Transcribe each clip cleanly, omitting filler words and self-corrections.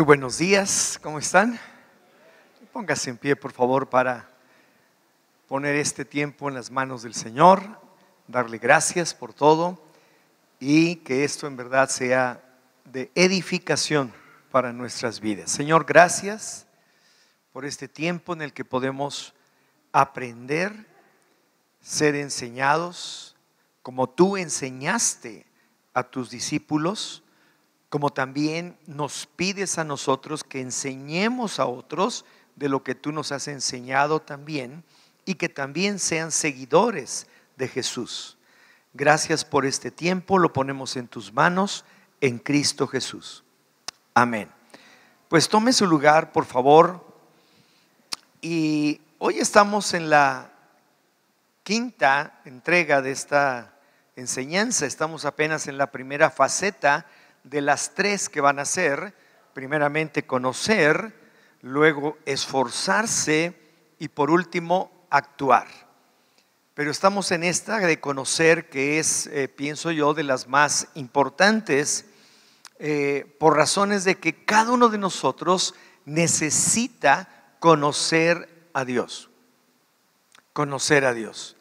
Muy buenos días, ¿cómo están? Póngase en pie, por favor, para poner este tiempo en las manos del Señor, darle gracias por todo y que esto en verdad sea de edificación para nuestras vidas. Señor, gracias por este tiempo en el que podemos aprender, ser enseñados, como tú enseñaste a tus discípulos, como también nos pides a nosotros que enseñemos a otros de lo que tú nos has enseñado también, y que también sean seguidores de Jesús. Gracias por este tiempo, lo ponemos en tus manos, en Cristo Jesús. Amén. Pues tome su lugar, por favor. Y hoy estamos en la quinta entrega de esta enseñanza. Estamos apenas en la primera faceta de las tres que van a ser: primeramente conocer, luego esforzarse y por último actuar. Pero estamos en esta de conocer, que es, pienso yo, de las más importantes, por razones de que cada uno de nosotros necesita conocer a Dios. Conocer a Dios.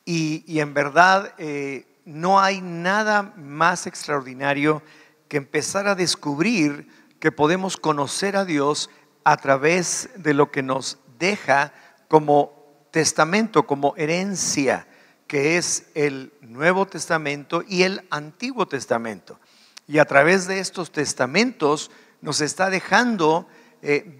Y en verdad no hay nada más extraordinario que empezar a descubrir que podemos conocer a Dios a través de lo que nos deja como testamento, como herencia, que es el Nuevo Testamento y el Antiguo Testamento. Y a través de estos testamentos nos está dejando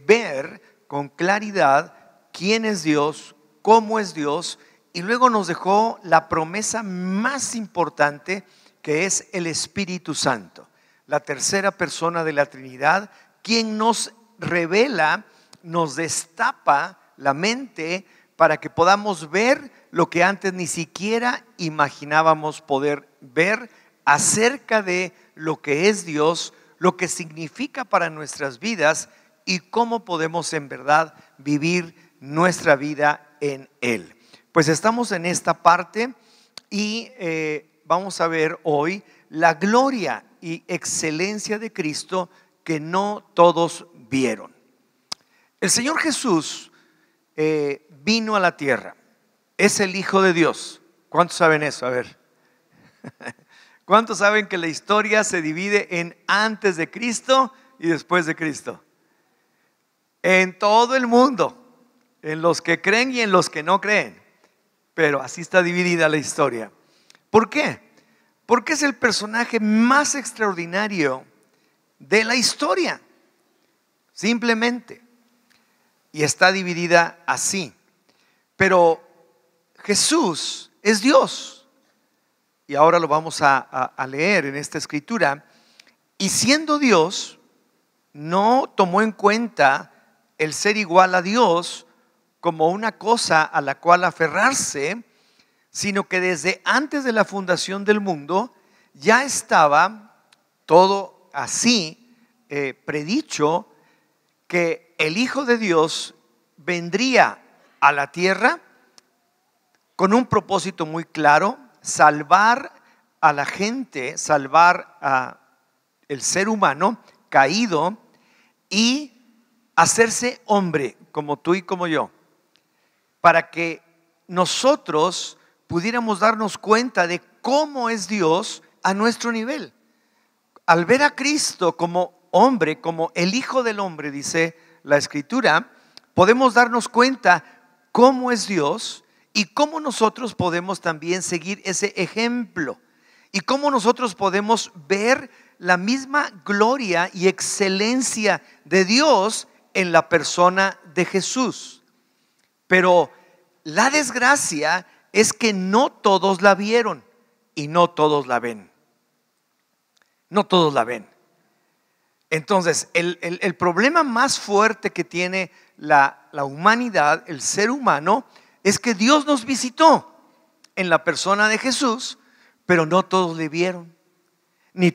ver con claridad quién es Dios, cómo es Dios, y luego nos dejó la promesa más importante, que es el Espíritu Santo, la tercera persona de la Trinidad, quien nos revela, nos destapa la mente para que podamos ver lo que antes ni siquiera imaginábamos poder ver acerca de lo que es Dios, lo que significa para nuestras vidas y cómo podemos en verdad vivir nuestra vida en Él. Pues estamos en esta parte y vamos a ver hoy la gloria y excelencia de Cristo que no todos vieron. El Señor Jesús vino a la tierra, es el Hijo de Dios. ¿Cuántos saben eso? A ver. ¿Cuántos saben que la historia se divide en antes de Cristo y después de Cristo? En todo el mundo, en los que creen y en los que no creen, pero así está dividida la historia. ¿Por qué? Porque es el personaje más extraordinario de la historia, simplemente. Y está dividida así. Pero Jesús es Dios. Y ahora lo vamos a leer en esta escritura. Y siendo Dios, no tomó en cuenta el ser igual a Dios como una cosa a la cual aferrarse, sino que desde antes de la fundación del mundo ya estaba todo así predicho, que el Hijo de Dios vendría a la tierra con un propósito muy claro: salvar a la gente, salvar a el ser humano caído y hacerse hombre como tú y como yo, para que nosotros pudiéramos darnos cuenta de cómo es Dios a nuestro nivel. Al ver a Cristo como hombre, como el Hijo del Hombre, dice la Escritura, podemos darnos cuenta cómo es Dios y cómo nosotros podemos también seguir ese ejemplo, y cómo nosotros podemos ver la misma gloria y excelencia de Dios en la persona de Jesús. Pero la desgracia es que no todos la vieron y no todos la ven. No todos la ven. Entonces, el problema más fuerte que tiene la humanidad, el ser humano, es que Dios nos visitó en la persona de Jesús, pero no todos le vieron, y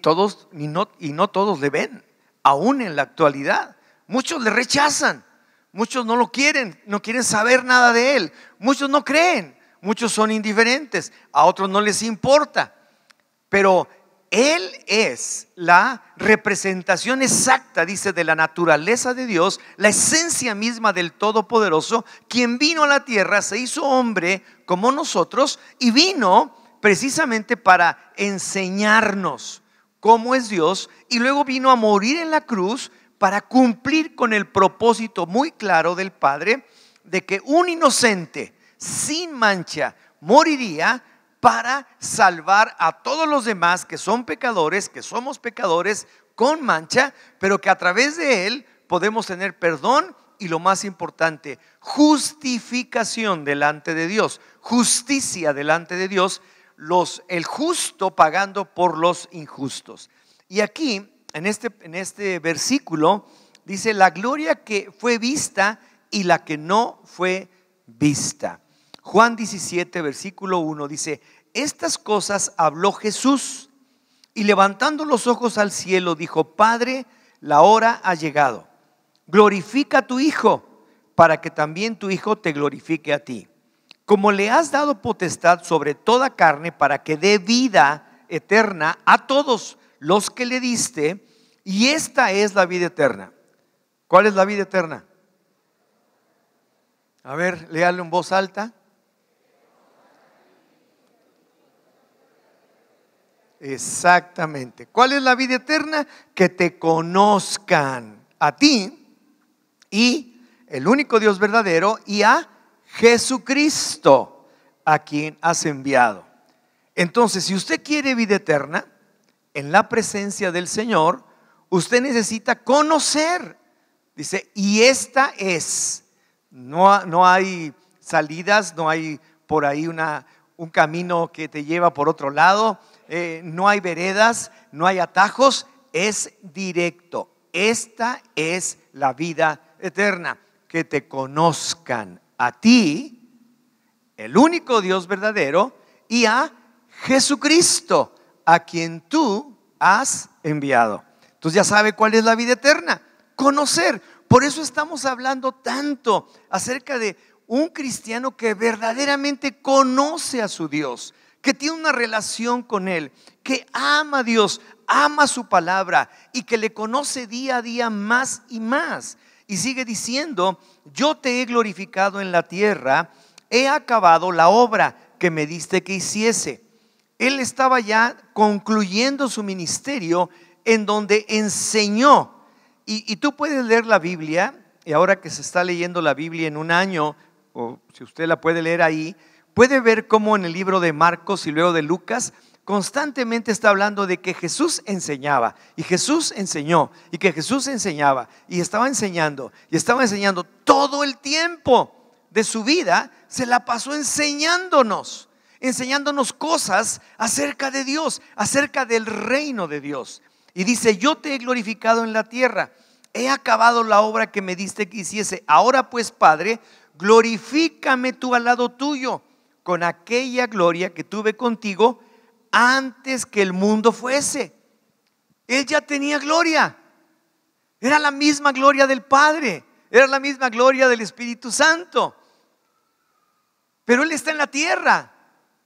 no todos le ven, aún en la actualidad. Muchos le rechazan, muchos no lo quieren, no quieren saber nada de Él, muchos no creen, muchos son indiferentes, a otros no les importa. Pero Él es la representación exacta, dice, de la naturaleza de Dios, la esencia misma del Todopoderoso, quien vino a la tierra, se hizo hombre como nosotros y vino precisamente para enseñarnos cómo es Dios, y luego vino a morir en la cruz para cumplir con el propósito muy claro del Padre de que un inocente sin mancha moriría para salvar a todos los demás que son pecadores, que somos pecadores con mancha, pero que a través de Él podemos tener perdón y, lo más importante, justificación delante de Dios, justicia delante de Dios, el justo pagando por los injustos. Y aquí en este versículo dice la gloria que fue vista y la que no fue vista. Juan 17 versículo 1 dice: estas cosas habló Jesús y levantando los ojos al cielo dijo: Padre, la hora ha llegado, glorifica a tu Hijo, para que también tu Hijo te glorifique a ti, como le has dado potestad sobre toda carne, para que dé vida eterna a todos los que le diste, y esta es la vida eterna. ¿Cuál es la vida eterna? A ver, léalo en voz alta. Exactamente. ¿Cuál es la vida eterna? Que te conozcan a ti y el único Dios verdadero, y a Jesucristo, a quien has enviado. Entonces, si usted quiere vida eterna en la presencia del Señor, usted necesita conocer. Dice, y esta es. No hay salidas, no hay por ahí un camino que te lleva por otro lado. No hay veredas, no hay atajos, es directo. Esta es la vida eterna, que te conozcan a ti, el único Dios verdadero, y a Jesucristo, a quien tú has enviado. Entonces ya sabe cuál es la vida eterna, conocer. Por eso estamos hablando tanto acerca de un cristiano que verdaderamente conoce a su Dios, que tiene una relación con Él, que ama a Dios, ama su palabra y que le conoce día a día más y más. Y sigue diciendo: yo te he glorificado en la tierra, he acabado la obra que me diste que hiciese. Él estaba ya concluyendo su ministerio, en donde enseñó. Y tú puedes leer la Biblia, y ahora que se está leyendo la Biblia en un año, o si usted la puede leer ahí, puede ver cómo en el libro de Marcos y luego de Lucas constantemente está hablando de que Jesús enseñaba, y Jesús enseñó, y que Jesús enseñaba, y estaba enseñando todo el tiempo de su vida. Se la pasó enseñándonos cosas acerca de Dios, acerca del reino de Dios. Y dice: yo te he glorificado en la tierra, he acabado la obra que me diste que hiciese. Ahora pues, Padre, glorifícame tú al lado tuyo, con aquella gloria que tuve contigo antes que el mundo fuese. Él ya tenía gloria. Era la misma gloria del Padre, era la misma gloria del Espíritu Santo. Pero Él está en la tierra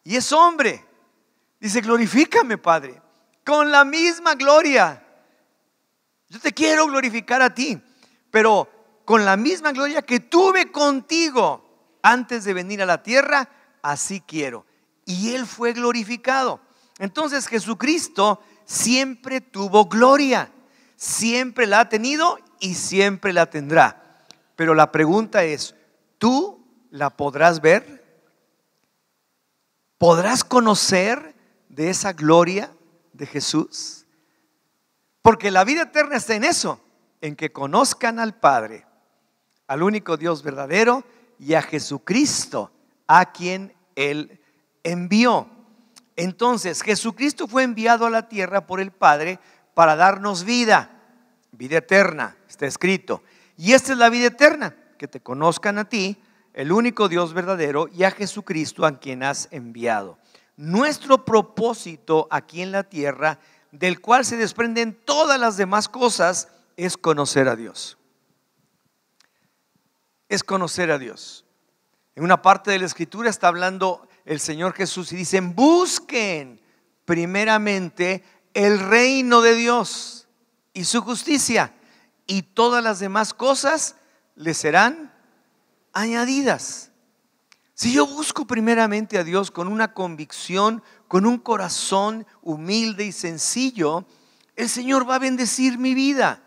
y es hombre. Dice: glorifícame, Padre, con la misma gloria. Yo te quiero glorificar a ti, pero con la misma gloria que tuve contigo antes de venir a la tierra, así quiero. Y Él fue glorificado. Entonces Jesucristo siempre tuvo gloria, siempre la ha tenido y siempre la tendrá. Pero la pregunta es: ¿tú la podrás ver? ¿Podrás conocer de esa gloria de Jesús? Porque la vida eterna está en eso, en que conozcan al Padre, al único Dios verdadero, y a Jesucristo, a quien Él envió. Entonces Jesucristo fue enviado a la tierra por el Padre para darnos vida eterna, está escrito. Y esta es la vida eterna, que te conozcan a ti, el único Dios verdadero, y a Jesucristo, a quien has enviado. Nuestro propósito aquí en la tierra, del cual se desprenden todas las demás cosas, es conocer a Dios. Es conocer a Dios. En una parte de la Escritura está hablando el Señor Jesús y dicen: busquen primeramente el reino de Dios y su justicia, y todas las demás cosas le serán añadidas. Si yo busco primeramente a Dios con una convicción, con un corazón humilde y sencillo, el Señor va a bendecir mi vida.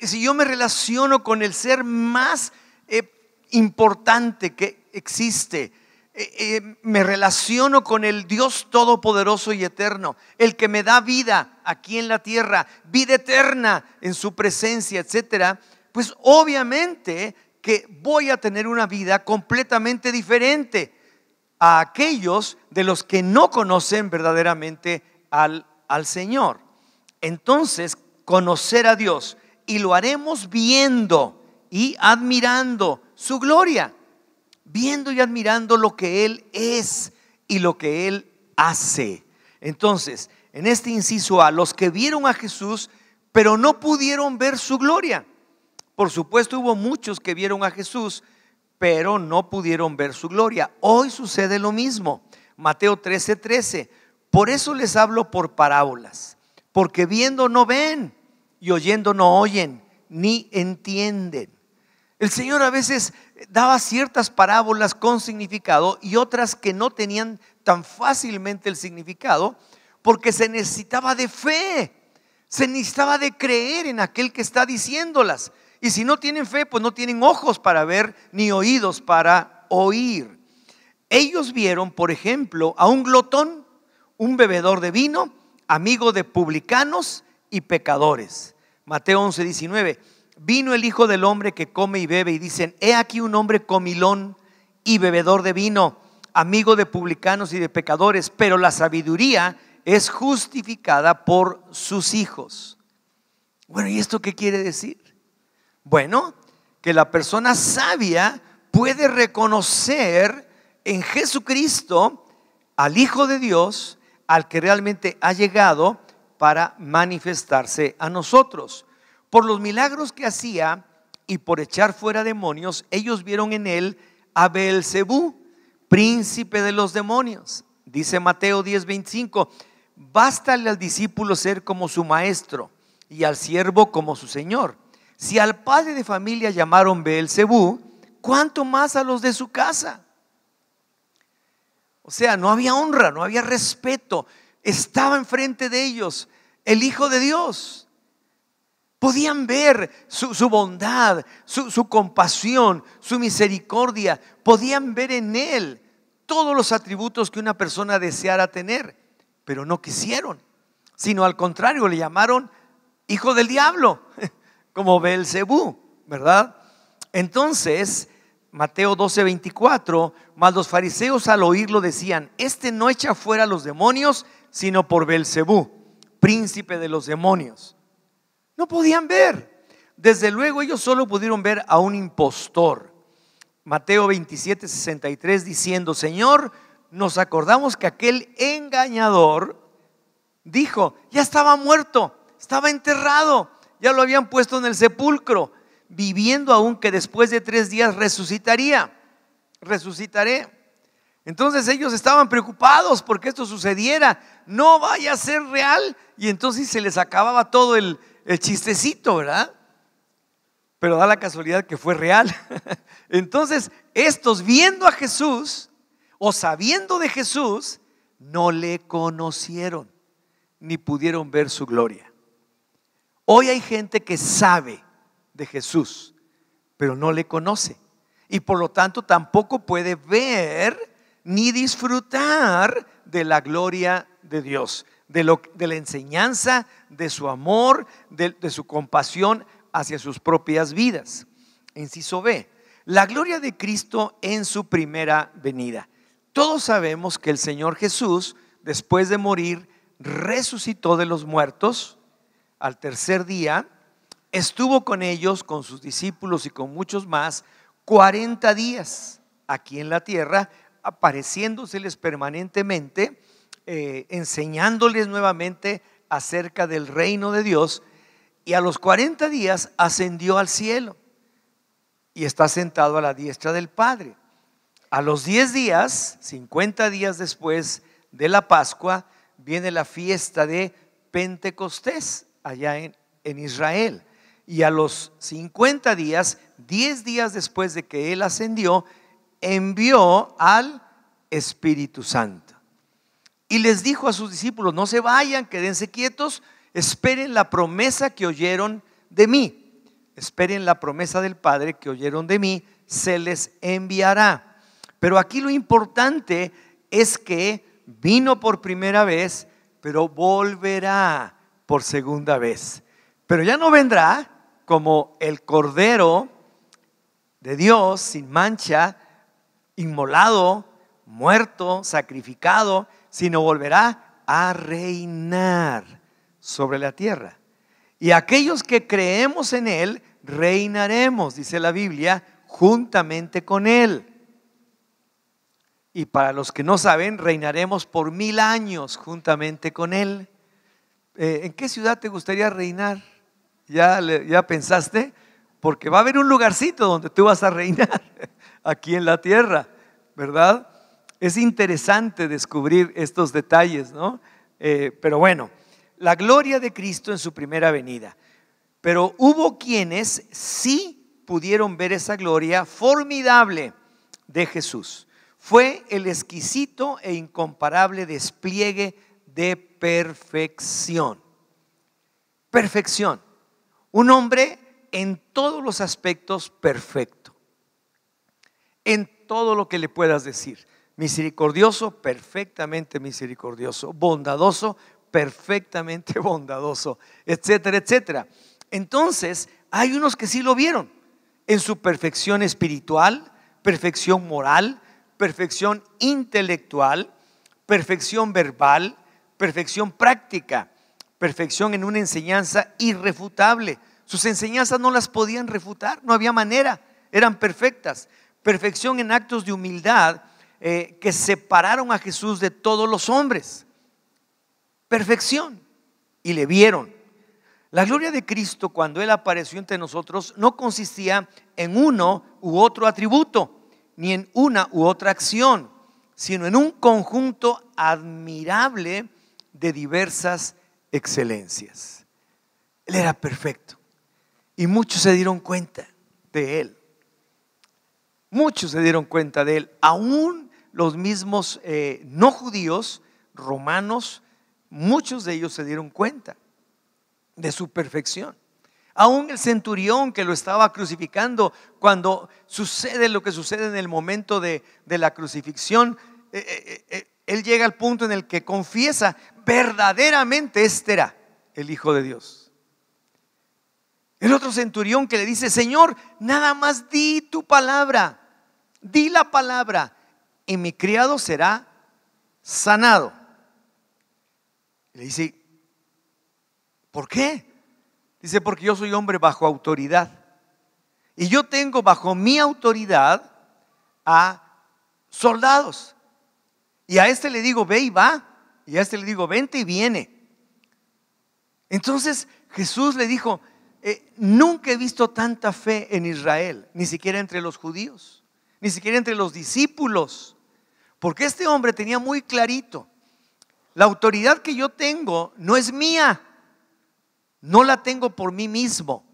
Si yo me relaciono con el ser más importante que existe, me relaciono con el Dios todopoderoso y eterno, el que me da vida aquí en la tierra, vida eterna en su presencia, etcétera, pues obviamente que voy a tener una vida completamente diferente a aquellos de los que no conocen verdaderamente al Señor. Entonces, conocer a Dios, y lo haremos viendo y admirando su gloria, viendo y admirando lo que Él es y lo que Él hace. Entonces, en este inciso A, los que vieron a Jesús, pero no pudieron ver su gloria. Por supuesto, hubo muchos que vieron a Jesús, pero no pudieron ver su gloria. Hoy sucede lo mismo. Mateo 13:13. Por eso les hablo por parábolas, porque viendo no ven y oyendo no oyen, ni entienden. El Señor a veces daba ciertas parábolas con significado y otras que no tenían tan fácilmente el significado, porque se necesitaba de fe, se necesitaba de creer en aquel que está diciéndolas. Y si no tienen fe, pues no tienen ojos para ver ni oídos para oír. Ellos vieron, por ejemplo, a un glotón, un bebedor de vino, amigo de publicanos y pecadores. Mateo 11:19. Vino el Hijo del Hombre que come y bebe, y dicen: he aquí un hombre comilón y bebedor de vino, amigo de publicanos y de pecadores, pero la sabiduría es justificada por sus hijos. Bueno, ¿y esto qué quiere decir? Bueno, que la persona sabia puede reconocer en Jesucristo al Hijo de Dios, al que realmente ha llegado para manifestarse a nosotros. Por los milagros que hacía y por echar fuera demonios, ellos vieron en él a Beelzebú, príncipe de los demonios. Dice Mateo 10:25: bástale al discípulo ser como su maestro y al siervo como su señor. Si al padre de familia llamaron Beelzebú, ¿cuánto más a los de su casa? O sea, no había honra, no había respeto. Estaba enfrente de ellos el Hijo de Dios. Podían ver su bondad, su compasión, su misericordia. Podían ver en él todos los atributos que una persona deseara tener, pero no quisieron, sino al contrario, le llamaron hijo del diablo, como Beelzebú, ¿verdad? Entonces, Mateo 12:24, mas los fariseos al oírlo decían: este no echa fuera a los demonios, sino por Beelzebú, príncipe de los demonios. No podían ver. Desde luego ellos solo pudieron ver a un impostor. Mateo 27:63, diciendo: Señor, nos acordamos que aquel engañador dijo: ya estaba muerto, estaba enterrado, ya lo habían puesto en el sepulcro, viviendo aún, que después de 3 días resucitaré. Entonces ellos estaban preocupados porque esto sucediera, no vaya a ser real, y entonces se les acababa todo el chistecito, ¿verdad? Pero da la casualidad que fue real. Entonces estos, viendo a Jesús o sabiendo de Jesús, no le conocieron ni pudieron ver su gloria. Hoy hay gente que sabe de Jesús, pero no le conoce, y por lo tanto tampoco puede ver ni disfrutar de la gloria de Dios, de la enseñanza, de su amor, de su compasión hacia sus propias vidas. Inciso B, la gloria de Cristo en su primera venida. Todos sabemos que el Señor Jesús, después de morir, resucitó de los muertos al tercer día, estuvo con ellos, con sus discípulos y con muchos más, 40 días aquí en la tierra, apareciéndoseles permanentemente, enseñándoles nuevamente acerca del reino de Dios, y a los 40 días ascendió al cielo y está sentado a la diestra del Padre. A los 10 días, 50 días después de la Pascua, viene la fiesta de Pentecostés allá en Israel. Y a los 50 días, 10 días después de que Él ascendió, envió al Espíritu Santo. Y les dijo a sus discípulos: no se vayan, quédense quietos, esperen la promesa que oyeron de mí. Esperen la promesa del Padre que oyeron de mí, se les enviará. Pero aquí lo importante es que vino por primera vez, pero volverá por segunda vez. Pero ya no vendrá como el Cordero de Dios sin mancha, inmolado, muerto, sacrificado, sino volverá a reinar sobre la tierra. Y aquellos que creemos en Él, reinaremos, dice la Biblia, juntamente con Él. Y para los que no saben, reinaremos por 1000 años juntamente con Él. ¿En qué ciudad te gustaría reinar? ¿Ya pensaste? Porque va a haber un lugarcito donde tú vas a reinar aquí en la tierra, ¿verdad? Es interesante descubrir estos detalles, ¿no? Pero bueno, la gloria de Cristo en su primera venida. Pero hubo quienes sí pudieron ver esa gloria formidable de Jesús. Fue el exquisito e incomparable despliegue de perfección. Perfección. Un hombre en todos los aspectos perfecto. En todo lo que le puedas decir. Misericordioso, perfectamente misericordioso. Bondadoso, perfectamente bondadoso, etcétera, etcétera. Entonces, hay unos que sí lo vieron en su perfección espiritual, perfección moral, perfección intelectual, perfección verbal, perfección práctica, perfección en una enseñanza irrefutable. Sus enseñanzas no las podían refutar, no había manera, eran perfectas. Perfección en actos de humildad que separaron a Jesús de todos los hombres. Perfección. Y le vieron. La gloria de Cristo, cuando Él apareció entre nosotros, no consistía en uno u otro atributo, ni en una u otra acción, sino en un conjunto admirable de diversas excelencias. Él era perfecto y muchos se dieron cuenta de Él. Muchos se dieron cuenta de Él, aún los mismos no judíos, romanos, muchos de ellos se dieron cuenta de su perfección. Aún el centurión que lo estaba crucificando, cuando sucede lo que sucede en el momento de la crucifixión, él llega al punto en el que confiesa: verdaderamente este era el Hijo de Dios. El otro centurión que le dice: Señor, nada más di tu palabra, di la palabra y mi criado será sanado. Le dice: ¿por qué? Dice: porque yo soy hombre bajo autoridad y yo tengo bajo mi autoridad a soldados, y a este le digo ve y va, y a este le digo vente y viene. Entonces Jesús le dijo: nunca he visto tanta fe en Israel, ni siquiera entre los judíos, ni siquiera entre los discípulos, porque este hombre tenía muy clarito: la autoridad que yo tengo no es mía, no la tengo por mí mismo.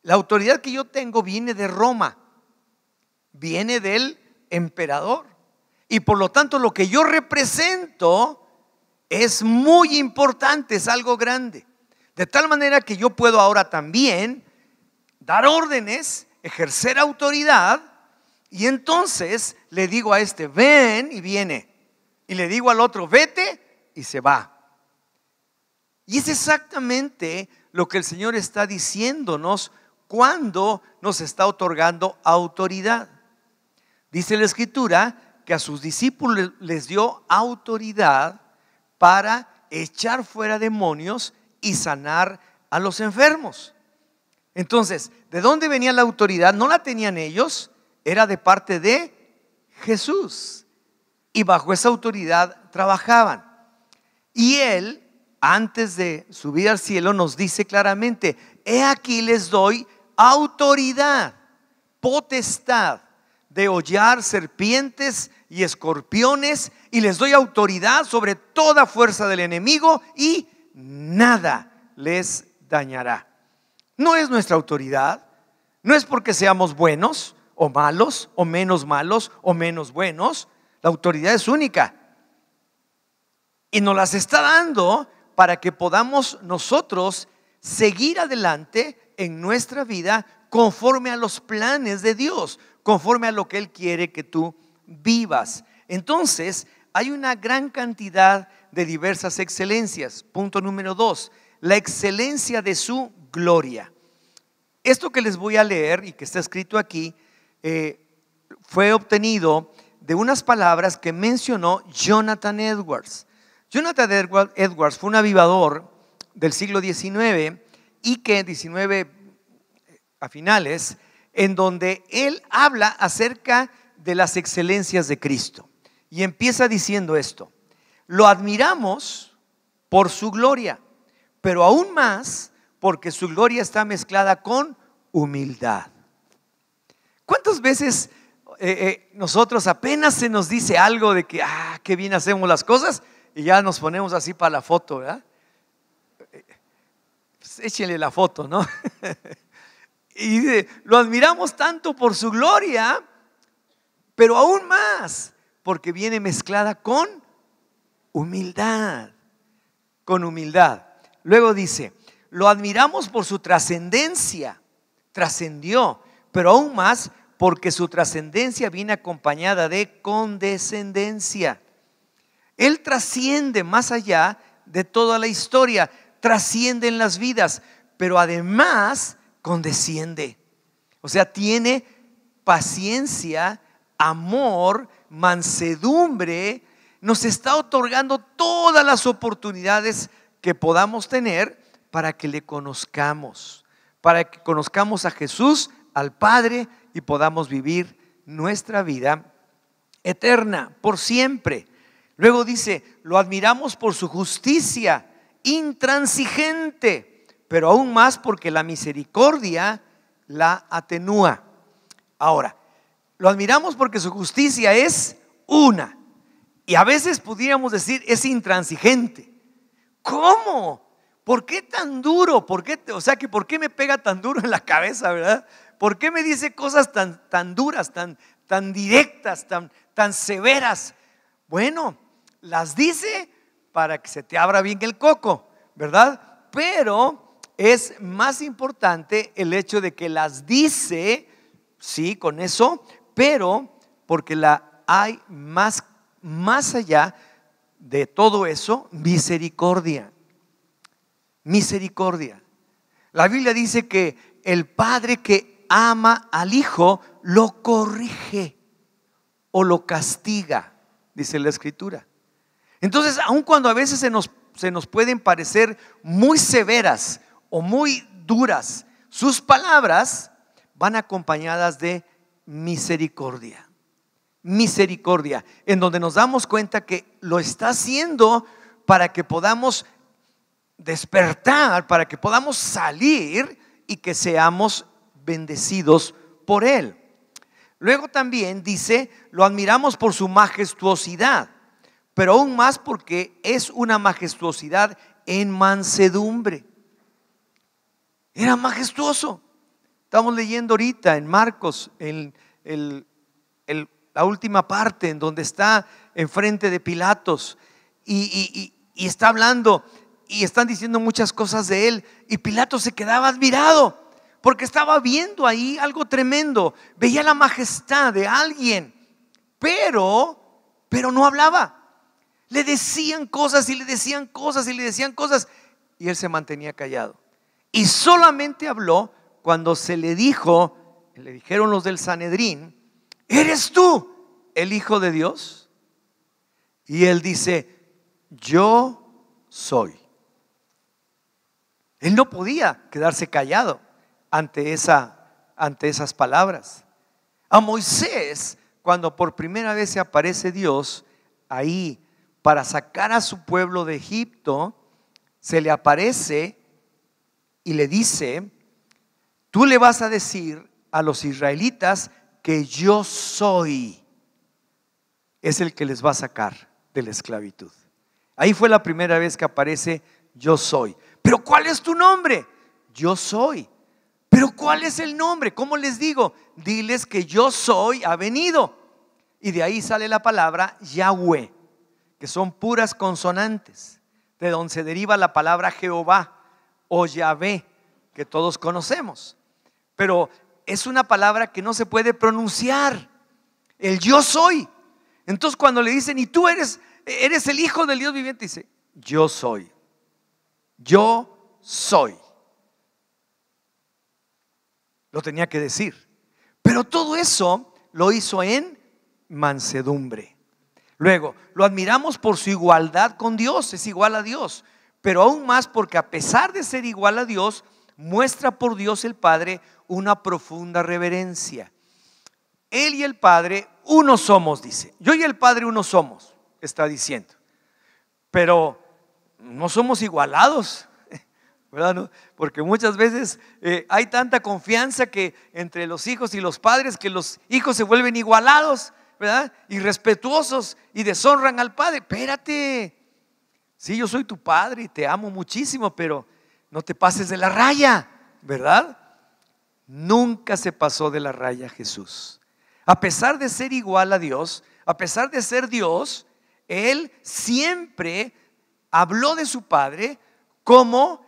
La autoridad que yo tengo viene de Roma, viene del emperador, y por lo tanto lo que yo represento es muy importante, es algo grande. De tal manera que yo puedo ahora también dar órdenes, ejercer autoridad, y entonces le digo a este ven y viene, y le digo al otro vete y se va. Y es exactamente lo que el Señor está diciéndonos cuando nos está otorgando autoridad. Dice la Escritura que a sus discípulos les dio autoridad para echar fuera demonios y sanar a los enfermos. Entonces, ¿de dónde venía la autoridad? No la tenían ellos, era de parte de Jesús, y bajo esa autoridad trabajaban. Y Él, antes de subir al cielo, nos dice claramente: he aquí les doy autoridad, potestad de hollar serpientes y escorpiones, y les doy autoridad sobre toda fuerza del enemigo, y nada les dañará. No es nuestra autoridad, no es porque seamos buenos o malos, o menos malos o menos buenos. La autoridad es única y nos las está dando para que podamos nosotros seguir adelante en nuestra vida conforme a los planes de Dios, conforme a lo que Él quiere que tú vivas. Entonces hay una gran cantidad de diversas excelencias. Punto número 2, la excelencia de su gloria. Esto que les voy a leer y que está escrito aquí fue obtenido de unas palabras que mencionó Jonathan Edwards. Jonathan Edwards fue un avivador del siglo XIX y que 19 a finales, en donde él habla acerca de las excelencias de Cristo y empieza diciendo esto: lo admiramos por su gloria, pero aún más porque su gloria está mezclada con humildad. ¿Cuántas veces nosotros apenas se nos dice algo de que qué bien hacemos las cosas y ya nos ponemos así para la foto, ¿verdad? Pues échenle la foto, ¿no? Y dice, lo admiramos tanto por su gloria, pero aún más porque viene mezclada con humildad, con humildad. Luego dice, lo admiramos por su trascendencia, trascendió, pero aún más porque su trascendencia viene acompañada de condescendencia. Él trasciende más allá de toda la historia, trasciende en las vidas, pero además condesciende. O sea, tiene paciencia, amor, mansedumbre. Nos está otorgando todas las oportunidades que podamos tener para que le conozcamos, para que conozcamos a Jesús, al Padre, y podamos vivir nuestra vida eterna, por siempre. Luego dice, lo admiramos por su justicia intransigente, pero aún más porque la misericordia la atenúa. Ahora, lo admiramos porque su justicia es una, y a veces pudiéramos decir es intransigente. ¿Cómo? ¿Por qué tan duro? ¿Por qué me pega tan duro en la cabeza, verdad? ¿Por qué me dice cosas tan duras, tan directas, tan severas? Bueno, las dice para que se te abra bien el coco, ¿verdad? Pero es más importante el hecho de que las dice, sí, con eso, pero porque hay más allá de todo eso, misericordia. Misericordia. La Biblia dice que el padre que ama al hijo lo corrige o lo castiga, dice la Escritura. Entonces, aun cuando a veces se nos pueden parecer muy severas o muy duras, sus palabras van acompañadas de misericordia. Misericordia, en donde nos damos cuenta que lo está haciendo para que podamos despertar, para que podamos salir y que seamos bendecidos por Él. Luego también dice, lo admiramos por su majestuosidad, pero aún más porque es una majestuosidad en mansedumbre. Era majestuoso. Estamos leyendo ahorita en Marcos, en la última parte, en donde está enfrente de Pilatos y está hablando y están diciendo muchas cosas de él, y Pilato se quedaba admirado porque estaba viendo ahí algo tremendo. Veía la majestad de alguien, pero no hablaba. Le decían cosas y le decían cosas y le decían cosas, y él se mantenía callado. Y solamente habló cuando le dijeron los del Sanedrín, ¿eres tú el Hijo de Dios? Y él dice, yo soy. Él no podía quedarse callado ante esas palabras. A Moisés, cuando por primera vez se aparece Dios ahí para sacar a su pueblo de Egipto, se le aparece y le dice, tú le vas a decir a los israelitas que yo soy. es el que les va a sacar de la esclavitud. Ahí fue la primera vez que aparece yo soy. Pero ¿cuál es tu nombre? Yo soy. Pero ¿cuál es el nombre? ¿Cómo les digo? Diles que yo soy ha venido. Y de ahí sale la palabra Yahweh, que son puras consonantes, de donde se deriva la palabra Jehová o Yahvé, que todos conocemos. Pero es una palabra que no se puede pronunciar, el yo soy. Entonces cuando le dicen, y tú eres el hijo del Dios viviente, dice, yo soy. Yo soy. Lo tenía que decir. Pero todo eso lo hizo en mansedumbre. Luego, lo admiramos por su igualdad con Dios, es igual a Dios, pero aún más porque a pesar de ser igual a Dios, muestra por Dios el Padre una profunda reverencia. Él y el Padre uno somos, dice. Yo y el Padre uno somos, está diciendo. Pero no somos igualados, ¿verdad? ¿No? Porque muchas veces hay tanta confianza que entre los hijos y los padres, que los hijos se vuelven igualados, ¿verdad? Irrespetuosos y deshonran al padre. Espérate, sí, yo soy tu padre y te amo muchísimo, pero no te pases de la raya, ¿verdad? Nunca se pasó de la raya Jesús. A pesar de ser igual a Dios, a pesar de ser Dios, Él siempre habló de su Padre como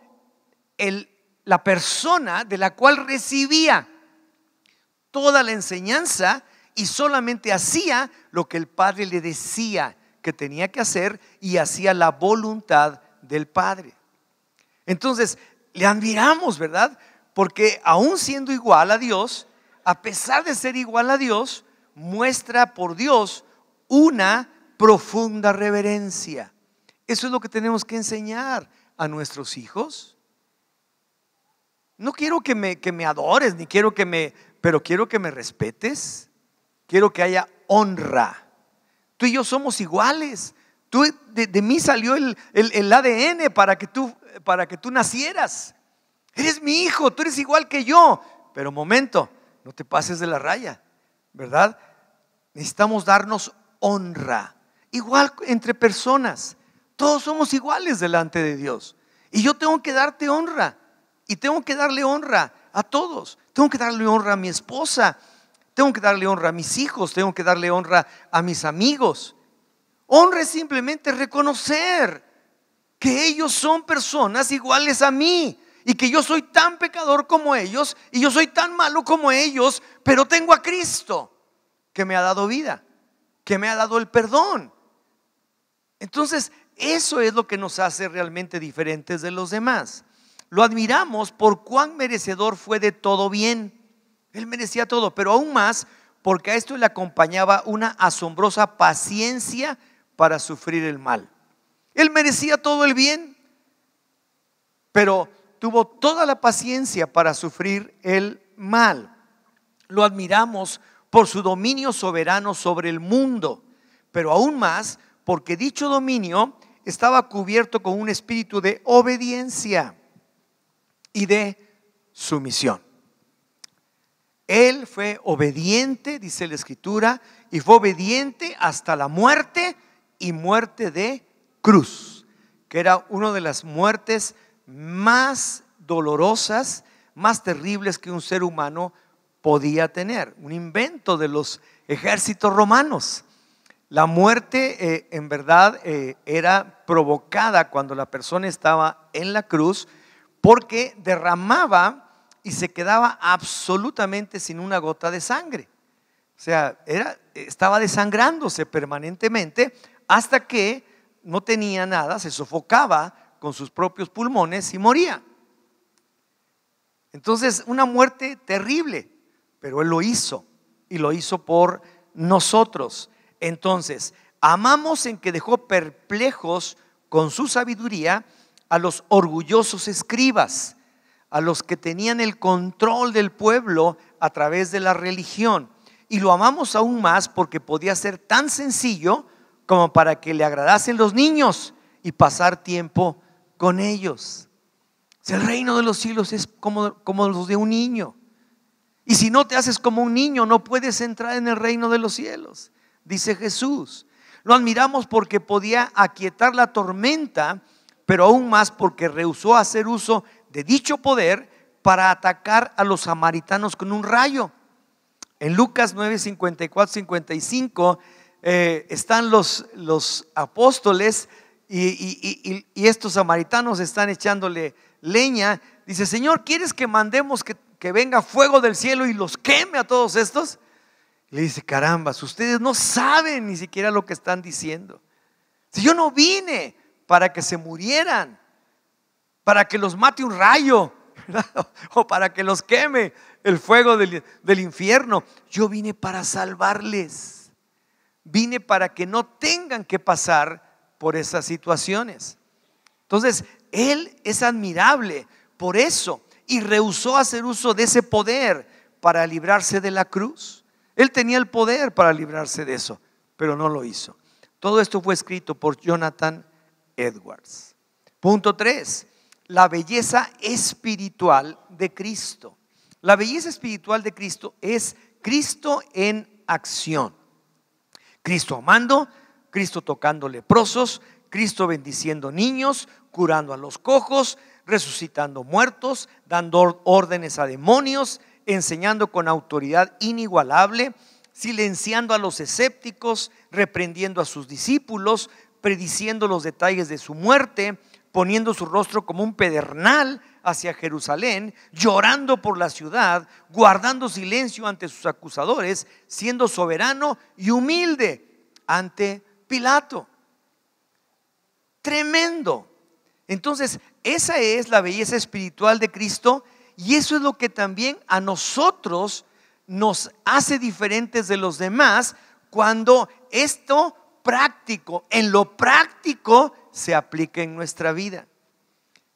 la persona de la cual recibía toda la enseñanza y solamente hacía lo que el Padre le decía que tenía que hacer y hacía la voluntad del Padre. Entonces le admiramos, ¿verdad? Porque aún siendo igual a Dios, a pesar de ser igual a Dios, muestra por Dios una profunda reverencia. Eso es lo que tenemos que enseñar a nuestros hijos. No quiero que me adores, ni quiero pero quiero que me respetes. Quiero que haya honra. Tú y yo somos iguales. De mí salió el ADN para que tú nacieras. Eres mi hijo, tú eres igual que yo. Pero momento, no te pases de la raya, ¿verdad? Necesitamos darnos honra. Igual entre personas. Todos somos iguales delante de Dios. Y yo tengo que darte honra. Y tengo que darle honra a todos. Tengo que darle honra a mi esposa. Tengo que darle honra a mis hijos. Tengo que darle honra a mis amigos. Honra es simplemente reconocer que ellos son personas iguales a mí. Y que yo soy tan pecador como ellos. Y yo soy tan malo como ellos. Pero tengo a Cristo que me ha dado vida, que me ha dado el perdón. Entonces eso es lo que nos hace realmente diferentes de los demás. Lo admiramos por cuán merecedor fue de todo bien. Él merecía todo, pero aún más porque a esto le acompañaba una asombrosa paciencia para sufrir el mal. Él merecía todo el bien, pero tuvo toda la paciencia para sufrir el mal. Lo admiramos por su dominio soberano sobre el mundo, pero aún más porque dicho dominio estaba cubierto con un espíritu de obediencia y de sumisión. Él fue obediente, dice la Escritura, y fue obediente hasta la muerte y muerte de cruz, que era una de las muertes más dolorosas, más terribles que un ser humano podía tener. Un invento de los ejércitos romanos. La muerte en verdad era provocada cuando la persona estaba en la cruz, porque derramaba y se quedaba absolutamente sin una gota de sangre. O sea, estaba desangrándose permanentemente hasta que no tenía nada, se sofocaba con sus propios pulmones y moría. Entonces, una muerte terrible, pero Él lo hizo y lo hizo por nosotros. Entonces, amamos en que dejó perplejos con su sabiduría a los orgullosos escribas, a los que tenían el control del pueblo a través de la religión. Y lo amamos aún más porque podía ser tan sencillo como para que le agradasen los niños y pasar tiempo con ellos. El reino de los cielos es como los de un niño. Y si no te haces como un niño, no puedes entrar en el reino de los cielos. dice Jesús. Lo admiramos porque podía aquietar la tormenta, pero aún más porque rehusó hacer uso de dicho poder para atacar a los samaritanos con un rayo. En Lucas 9, 54, 55 están los apóstoles y estos samaritanos están echándole leña. Dice: Señor, ¿quieres que mandemos que venga fuego del cielo y los queme a todos estos? Le dice: carambas, ustedes no saben ni siquiera lo que están diciendo. Si yo no vine para que se murieran, para que los mate un rayo, ¿verdad? O para que los queme el fuego del infierno. Yo vine para salvarles. Vine para que no tengan que pasar por esas situaciones. Entonces, Él es admirable por eso, y rehusó hacer uso de ese poder para librarse de la cruz. Él tenía el poder para librarse de eso, pero no lo hizo. Todo esto fue escrito por Jonathan Edwards. Punto 3. La belleza espiritual de Cristo. La belleza espiritual de Cristo es Cristo en acción. Cristo amando, Cristo tocando leprosos, Cristo bendiciendo niños, curando a los cojos, resucitando muertos, dando órdenes a demonios, enseñando con autoridad inigualable, silenciando a los escépticos, reprendiendo a sus discípulos, prediciendo los detalles de su muerte, poniendo su rostro como un pedernal hacia Jerusalén, llorando por la ciudad, guardando silencio ante sus acusadores, siendo soberano y humilde ante Pilato. Tremendo. Entonces, esa es la belleza espiritual de Cristo, y eso es lo que también a nosotros nos hace diferentes de los demás, cuando esto práctico, en lo práctico, se aplica en nuestra vida.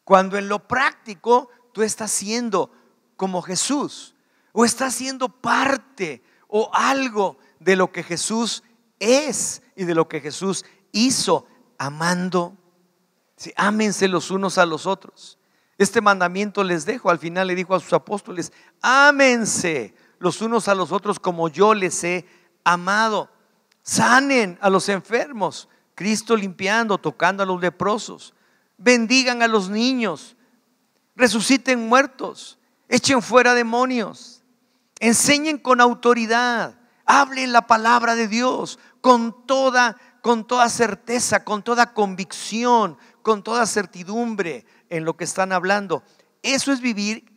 Cuando en lo práctico tú estás siendo como Jesús, o estás siendo parte o algo de lo que Jesús es y de lo que Jesús hizo, amando. Sí, ámense los unos a los otros. Este mandamiento les dejo. Al final le dijo a sus apóstoles: ámense los unos a los otros como yo les he amado. Sanen a los enfermos, Cristo limpiando, tocando a los leprosos. Bendigan a los niños, resuciten muertos, echen fuera demonios, enseñen con autoridad, hablen la palabra de Dios con toda certeza, con toda convicción, con toda certidumbre en lo que están hablando. Eso es vivir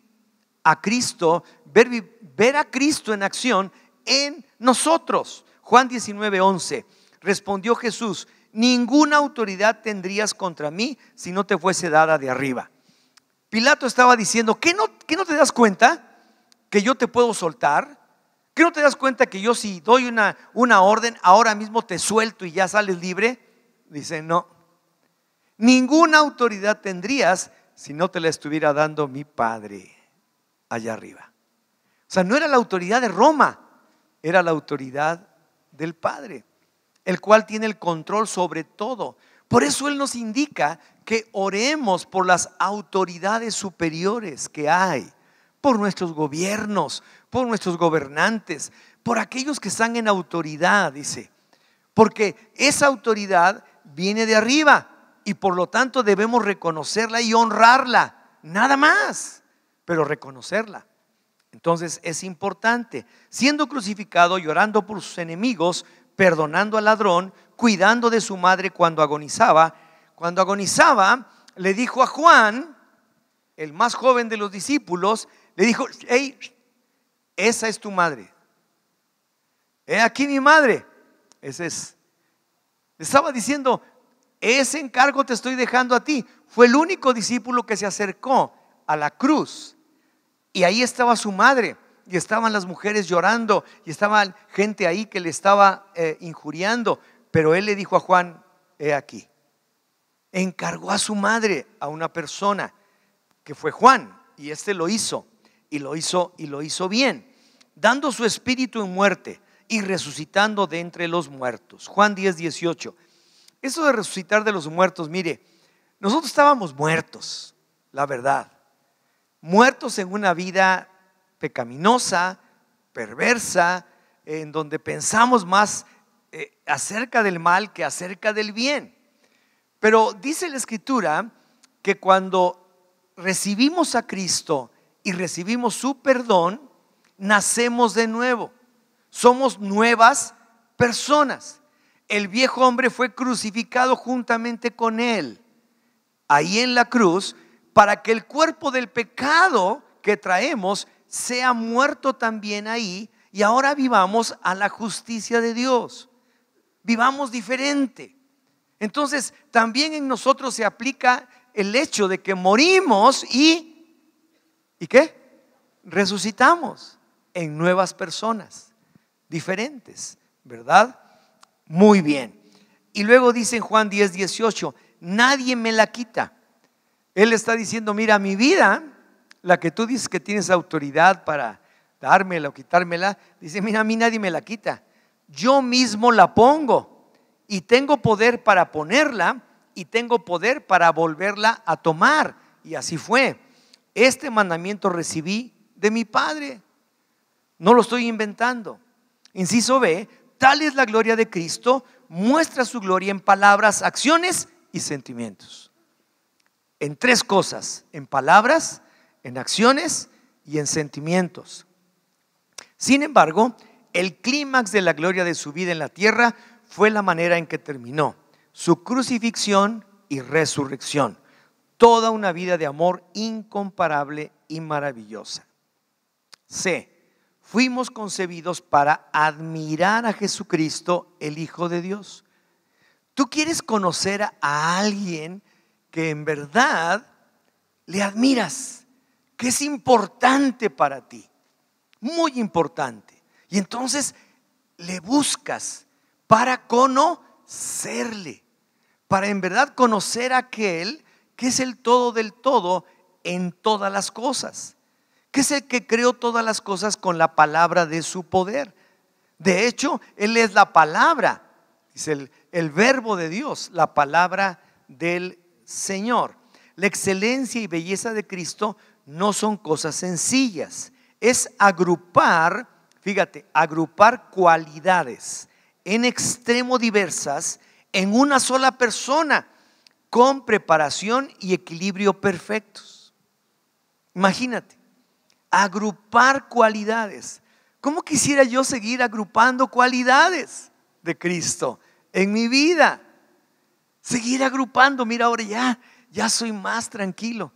a Cristo, ver a Cristo en acción en nosotros. Juan 19:11. Respondió Jesús: ninguna autoridad tendrías contra mí si no te fuese dada de arriba. Pilato estaba diciendo: ¿qué no te das cuenta que yo te puedo soltar? ¿Qué no te das cuenta que yo, si doy una orden, ahora mismo te suelto y ya sales libre? Dice: no, ninguna autoridad tendrías si no te la estuviera dando mi Padre allá arriba. O sea, no era la autoridad de Roma, era la autoridad del Padre, el cual tiene el control sobre todo. Por eso Él nos indica que oremos por las autoridades superiores que hay, por nuestros gobiernos, por nuestros gobernantes, por aquellos que están en autoridad, dice, porque esa autoridad viene de arriba y por lo tanto debemos reconocerla y honrarla, nada más, pero reconocerla. Entonces es importante, siendo crucificado, llorando por sus enemigos, perdonando al ladrón, cuidando de su madre cuando agonizaba. Cuando agonizaba, le dijo a Juan, el más joven de los discípulos, le dijo: hey, esa es tu madre. He aquí mi madre. Ese es. Le estaba diciendo: ese encargo te estoy dejando a ti. Fue el único discípulo que se acercó a la cruz, y ahí estaba su madre, y estaban las mujeres llorando, y estaba gente ahí que le estaba injuriando, pero él le dijo a Juan: he aquí. Encargó a su madre a una persona que fue Juan, y este lo hizo, y lo hizo bien, dando su espíritu en muerte y resucitando de entre los muertos. Juan 10:18. Eso de resucitar de los muertos, mire, nosotros estábamos muertos, la verdad, muertos en una vida pecaminosa, perversa, en donde pensamos más acerca del mal que acerca del bien. Pero dice la Escritura que cuando recibimos a Cristo y recibimos su perdón, nacemos de nuevo. Somos nuevas personas. El viejo hombre fue crucificado juntamente con él, ahí en la cruz, para que el cuerpo del pecado que traemos sea muerto también ahí, y ahora vivamos a la justicia de Dios. Vivamos diferente. Entonces también en nosotros se aplica el hecho de que morimos ¿y qué? Resucitamos en nuevas personas diferentes, ¿verdad? Muy bien. Y luego dice en Juan 10:18, nadie me la quita. Él está diciendo, mira, mi vida, la que tú dices que tienes autoridad para dármela o quitármela, dice, mira, a mí nadie me la quita. Yo mismo la pongo y tengo poder para ponerla y tengo poder para volverla a tomar. Y así fue. Este mandamiento recibí de mi Padre. No lo estoy inventando. Inciso B, tal es la gloria de Cristo, muestra su gloria en palabras, acciones y sentimientos. En tres cosas, en palabras, en acciones y en sentimientos. Sin embargo, el clímax de la gloria de su vida en la tierra fue la manera en que terminó, su crucifixión y resurrección. Toda una vida de amor incomparable y maravillosa. C. Fuimos concebidos para admirar a Jesucristo, el Hijo de Dios. ¿Tú quieres conocer a alguien que en verdad le admiras, que es importante para ti? Muy importante. Y entonces le buscas para conocerle, para en verdad conocer a aquel que es el todo del todo en todas las cosas, que es el que creó todas las cosas con la palabra de su poder. De hecho, Él es la palabra, dice el verbo de Dios, la palabra del Señor. La excelencia y belleza de Cristo no son cosas sencillas, es agrupar, fíjate, agrupar cualidades en extremo diversas en una sola persona, con preparación y equilibrio perfectos. Imagínate, agrupar cualidades. ¿Cómo quisiera yo seguir agrupando cualidades de Cristo en mi vida? Seguir agrupando, mira, ahora ya soy más tranquilo,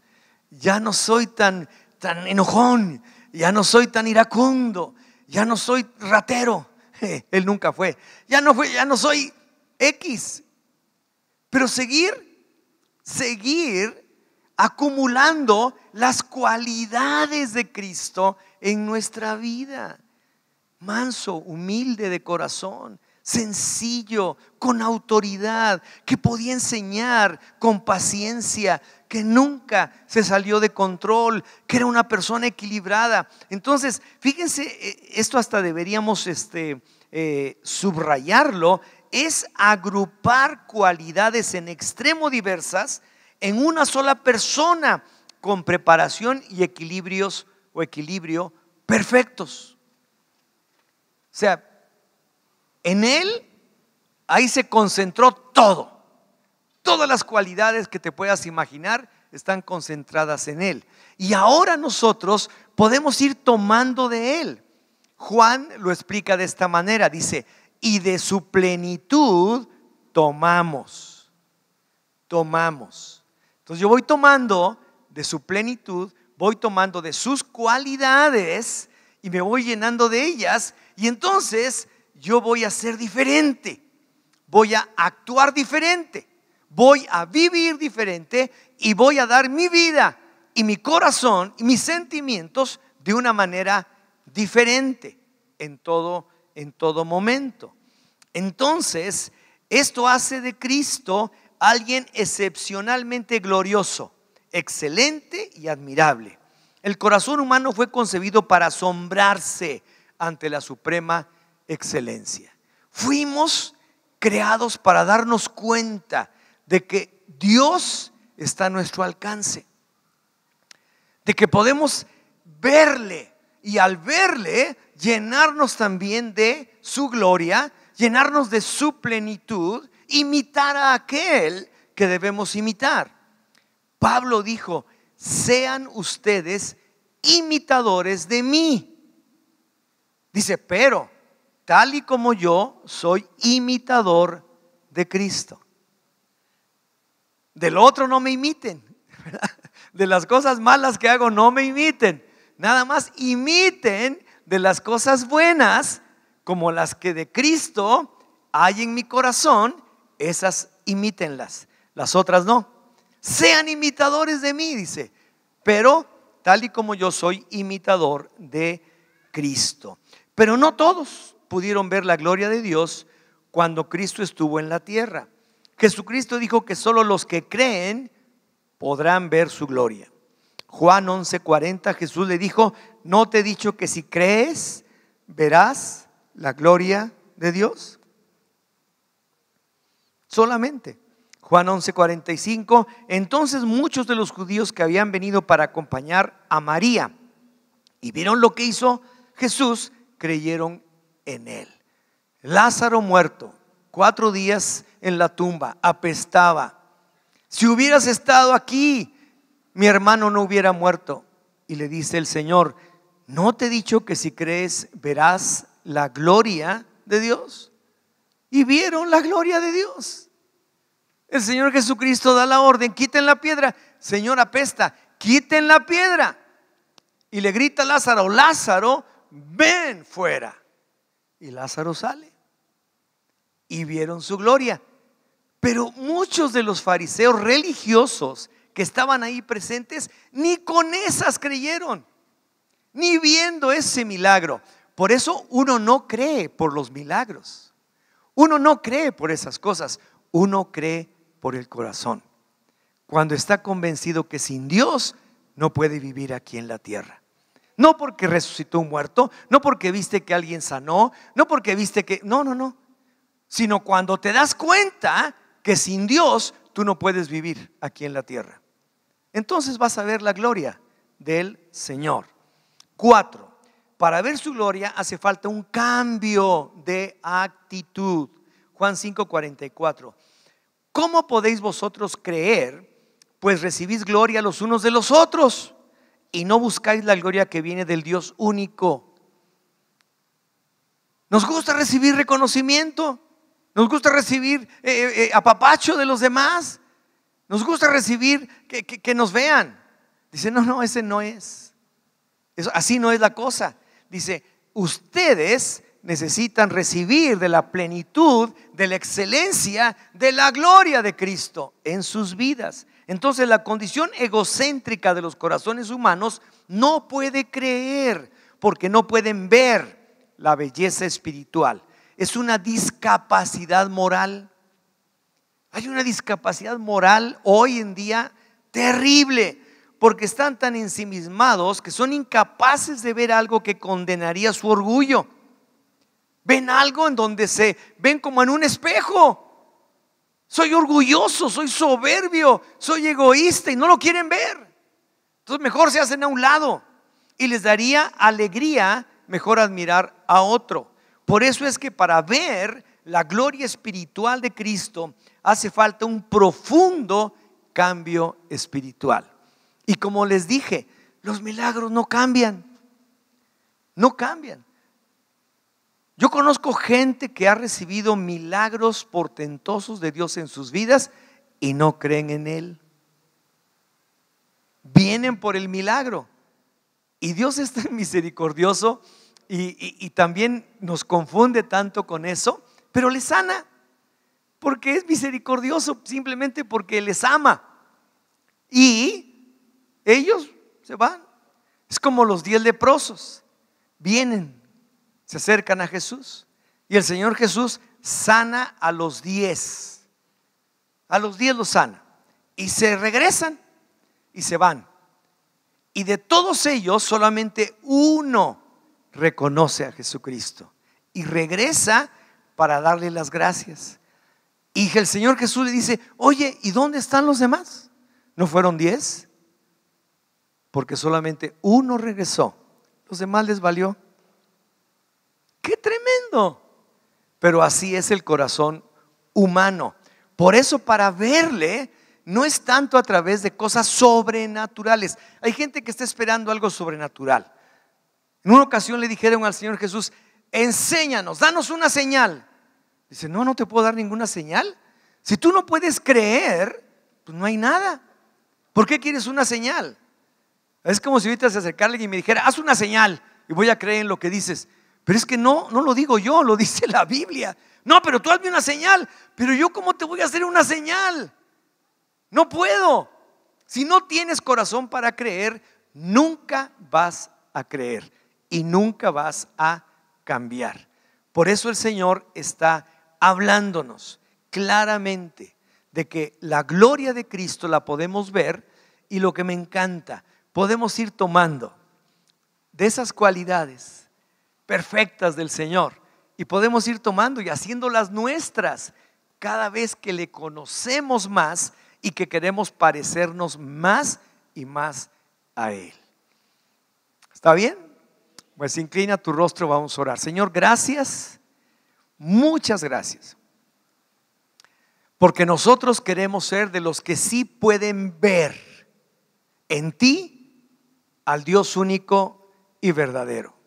ya no soy tan enojón, ya no soy tan iracundo, ya no soy ratero. Él nunca fue, ya no soy X. Pero seguir acumulando las cualidades de Cristo en nuestra vida. Manso, humilde de corazón, sencillo, con autoridad, que podía enseñar con paciencia, que nunca se salió de control, que era una persona equilibrada. Entonces, fíjense, esto hasta deberíamos subrayarlo. Es agrupar cualidades en extremo diversas en una sola persona, con preparación y equilibrio perfectos. O sea, en Él, ahí se concentró todo. Todas las cualidades que te puedas imaginar están concentradas en Él. Y ahora nosotros podemos ir tomando de Él. Juan lo explica de esta manera, dice, y de su plenitud tomamos. Entonces yo voy tomando de su plenitud, voy tomando de sus cualidades y me voy llenando de ellas, y entonces yo voy a ser diferente, voy a actuar diferente, voy a vivir diferente y voy a dar mi vida y mi corazón y mis sentimientos de una manera diferente en todo momento. Entonces, esto hace de Cristo alguien excepcionalmente glorioso, excelente y admirable. El corazón humano fue concebido para asombrarse ante la suprema excelencia. Fuimos creados para darnos cuenta de que Dios está a nuestro alcance, de que podemos verle y al verle llenarnos también de su gloria, llenarnos de su plenitud, imitar a aquel que debemos imitar. Pablo dijo: sean ustedes imitadores de mí. Dice, pero tal y como yo soy imitador de Cristo. Del otro no me imiten, ¿verdad? De las cosas malas que hago no me imiten. Nada más imiten de las cosas buenas, como las que de Cristo hay en mi corazón. Esas imítenlas, las otras no. Sean imitadores de mí, dice, pero tal y como yo soy imitador de Cristo. Pero no todos pudieron ver la gloria de Dios cuando Cristo estuvo en la tierra. Jesucristo dijo que solo los que creen podrán ver su gloria. Juan 11:40, Jesús le dijo: ¿no te he dicho que si crees verás la gloria de Dios? Solamente. Juan 11:45, entonces muchos de los judíos que habían venido para acompañar a María y vieron lo que hizo Jesús, creyeron en él. Lázaro muerto, 4 días en la tumba, apestaba. Si hubieras estado aquí, mi hermano no hubiera muerto. Y le dice el Señor: ¿no te he dicho que si crees verás la gloria de Dios? Y vieron la gloria de Dios. El Señor Jesucristo da la orden: quiten la piedra. Señor, apesta, quiten la piedra. Y le grita a Lázaro: Lázaro, ven fuera. Y Lázaro sale. Y vieron su gloria. Pero muchos de los fariseos religiosos que estaban ahí presentes, ni con esas creyeron, ni viendo ese milagro. Por eso uno no cree por los milagros. Uno no cree por esas cosas. Uno cree por el corazón, cuando está convencido que sin Dios no puede vivir aquí en la tierra. No porque resucitó un muerto, no porque viste que alguien sanó, no porque viste que, no, sino cuando te das cuenta que sin Dios tú no puedes vivir aquí en la tierra. Entonces vas a ver la gloria del Señor. 4, para ver su gloria hace falta un cambio de actitud. Juan 5:44. ¿Cómo podéis vosotros creer, pues recibís gloria los unos de los otros, y no buscáis la gloria que viene del Dios único? Nos gusta recibir reconocimiento, nos gusta recibir apapacho de los demás, nos gusta recibir que nos vean. Dice, no, ese no es. Eso, así no es la cosa. Dice, ustedes necesitan recibir de la plenitud, de la excelencia, de la gloria de Cristo en sus vidas. Entonces la condición egocéntrica de los corazones humanos no puede creer, porque no pueden ver la belleza espiritual. Es una discapacidad moral. Hay una discapacidad moral hoy en día terrible, porque están tan ensimismados que son incapaces de ver algo que condenaría su orgullo. Ven algo en donde se ven como en un espejo. Soy orgulloso, soy soberbio, soy egoísta, y no lo quieren ver. Entonces mejor se hacen a un lado, y les daría alegría mejor admirar a otro. Por eso es que para ver la gloria espiritual de Cristo hace falta un profundo cambio espiritual. Y como les dije, los milagros no cambian. No cambian. Yo conozco gente que ha recibido milagros portentosos de Dios en sus vidas y no creen en Él. Vienen por el milagro. Y Dios es tan misericordioso y también nos confunde tanto con eso, pero les sana, porque es misericordioso, simplemente porque les ama. Y ellos se van. Es como los 10 leprosos. Vienen, se acercan a Jesús, y el Señor Jesús sana a los 10. A los 10 los sana, y se regresan y se van. Y de todos ellos solamente uno reconoce a Jesucristo y regresa para darle las gracias. Y el Señor Jesús le dice: oye, ¿y dónde están los demás? ¿No fueron 10? Porque solamente uno regresó. Los demás les valió. ¡Qué tremendo! pero así es el corazón humano. Por eso para verle no es tanto a través de cosas sobrenaturales. Hay gente que está esperando algo sobrenatural. En una ocasión le dijeron al Señor Jesús: enséñanos, danos una señal. Dice: no te puedo dar ninguna señal. Si tú no puedes creer, pues no hay nada. ¿Por qué quieres una señal? Es como si ahorita se acercara alguien y me dijera: haz una señal y voy a creer en lo que dices. Pero es que no lo digo yo, lo dice la Biblia. No, pero tú hazme una señal. Pero yo, ¿cómo te voy a hacer una señal? No puedo. Si no tienes corazón para creer, nunca vas a creer y nunca vas a cambiar. Por eso el Señor está hablándonos claramente de que la gloria de Cristo la podemos ver, y lo que me encanta, podemos ir tomando de esas cualidades perfectas del Señor y podemos ir tomando y haciéndolas nuestras cada vez que le conocemos más y que queremos parecernos más y más a Él. ¿Está bien? Pues inclina tu rostro, vamos a orar. Señor, gracias, muchas gracias, porque nosotros queremos ser de los que sí pueden ver en ti al Dios único y verdadero.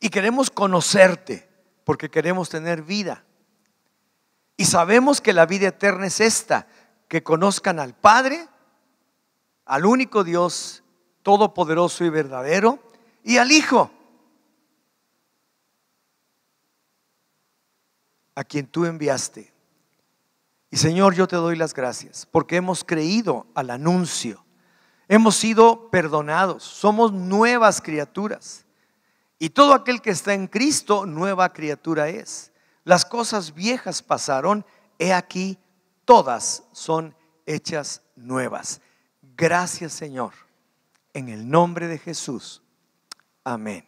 Y queremos conocerte porque queremos tener vida. Y sabemos que la vida eterna es esta: que conozcan al Padre, al único Dios todopoderoso y verdadero, y al Hijo, a quien tú enviaste. Y Señor, yo te doy las gracias porque hemos creído al anuncio, hemos sido perdonados, somos nuevas criaturas. Y todo aquel que está en Cristo, nueva criatura es. Las cosas viejas pasaron, he aquí, todas son hechas nuevas. Gracias, Señor, en el nombre de Jesús. Amén.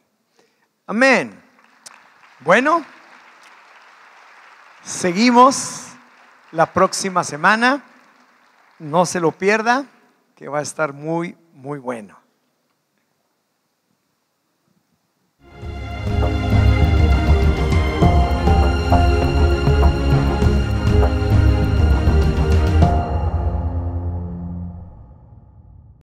Amén. Bueno, seguimos la próxima semana. No se lo pierda, que va a estar muy, muy bueno.